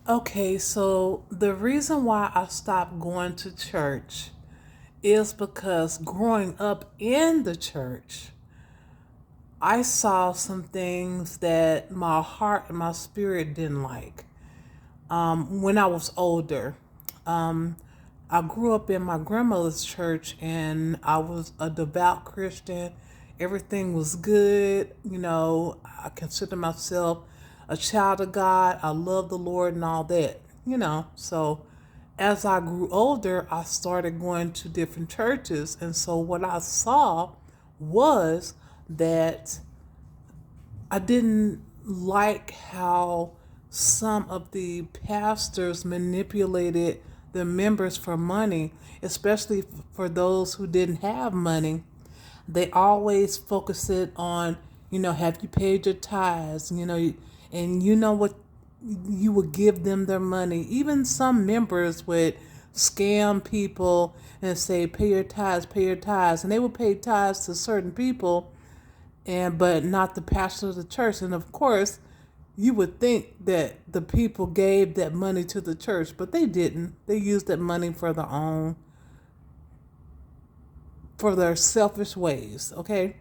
Okay, so the reason why I stopped going to church is because growing up in the church, I saw some things that my heart and my spirit didn't like. When I was older, um, I grew up in my grandmother's church and I was a devout Christian. Everything was good. I consider myself a child of God. I love the Lord and all that. So as I grew older, I started going to different churches. And so what I saw was that I didn't like how some of the pastors manipulated the members for money, especially for those who didn't have money. They always focus it on, have you paid your tithes, and you know what, you would give them their money. Even some members would scam people and say, pay your tithes, and they would pay tithes to certain people but not the pastor of the church. And of course, you would think that the people gave that money to the church, but they didn't. They used that money for their selfish ways, okay?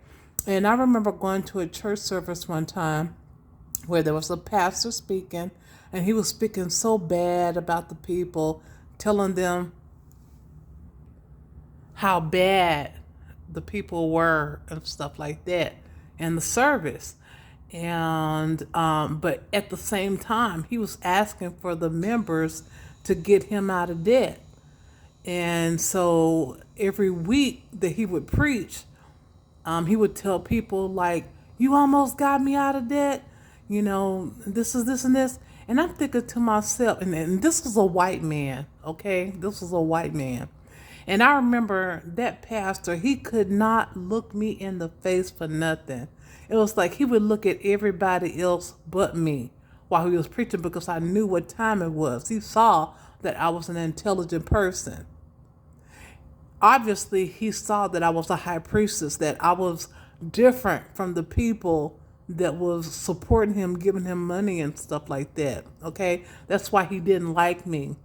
And I remember going to a church service one time where there was a pastor speaking, and he was speaking so bad about the people, telling them how bad the people were and stuff like that in the service. And but at the same time, he was asking for the members to get him out of debt. And so every week that he would preach, he would tell people like, "You almost got me out of debt. This is this and this." And I'm thinking to myself, and this was a white man, okay? This was a white man. And I remember that pastor, he could not look me in the face for nothing. It was like he would look at everybody else but me while he was preaching because I knew what time it was. He saw that I was an intelligent person. Obviously, he saw that I was a high priestess, that I was different from the people that was supporting him, giving him money and stuff like that. Okay? That's why he didn't like me.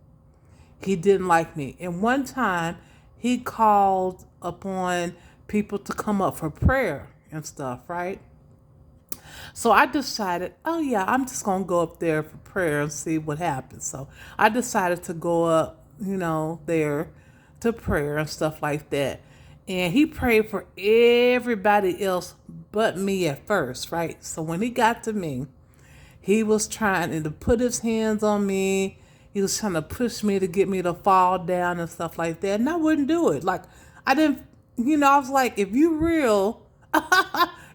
He didn't like me. And one time, he called upon people to come up for prayer and stuff, right? So I decided, oh yeah, I'm just going to go up there for prayer and see what happens. So I decided to go up, there to prayer and stuff like that. And he prayed for everybody else but me at first, right? So when he got to me, he was trying to put his hands on me. He was trying to push me to get me to fall down and stuff like that. And I wouldn't do it. Like, I didn't, I was like, if you real,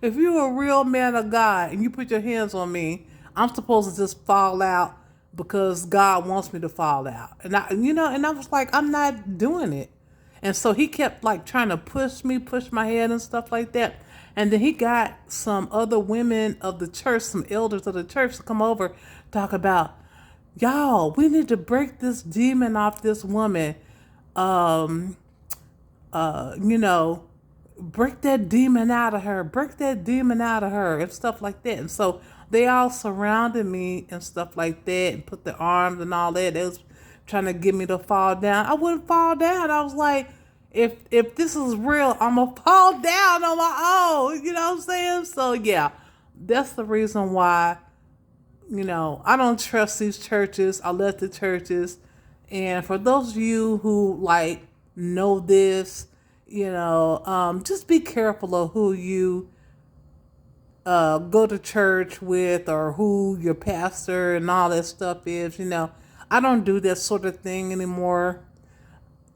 if you're a real man of God and you put your hands on me, I'm supposed to just fall out because God wants me to fall out. And I was like, I'm not doing it. And so he kept like trying to push my head and stuff like that. And then he got some other women of the church, some elders of the church to come over, talk about, y'all, we need to break this demon off this woman. Um, uh, you know, break that demon out of her, break that demon out of her, and stuff like that. And so they all surrounded me and stuff like that and put their arms and all that. They was trying to get me to fall down. I wouldn't fall down. I was like, if this is real, I'm gonna fall down on my own. You know what I'm saying? So yeah, that's the reason why, I don't trust these churches. I left the churches. And for those of you who like know this, just be careful of who you go to church with or who your pastor and all that stuff is. I don't do that sort of thing anymore.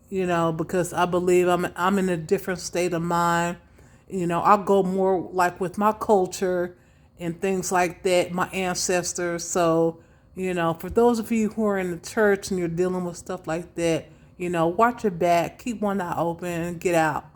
Because I believe I'm in a different state of mind. I'll go more like with my culture and things like that, my ancestors. So, for those of you who are in the church and you're dealing with stuff like that, watch your back, keep one eye open, and get out.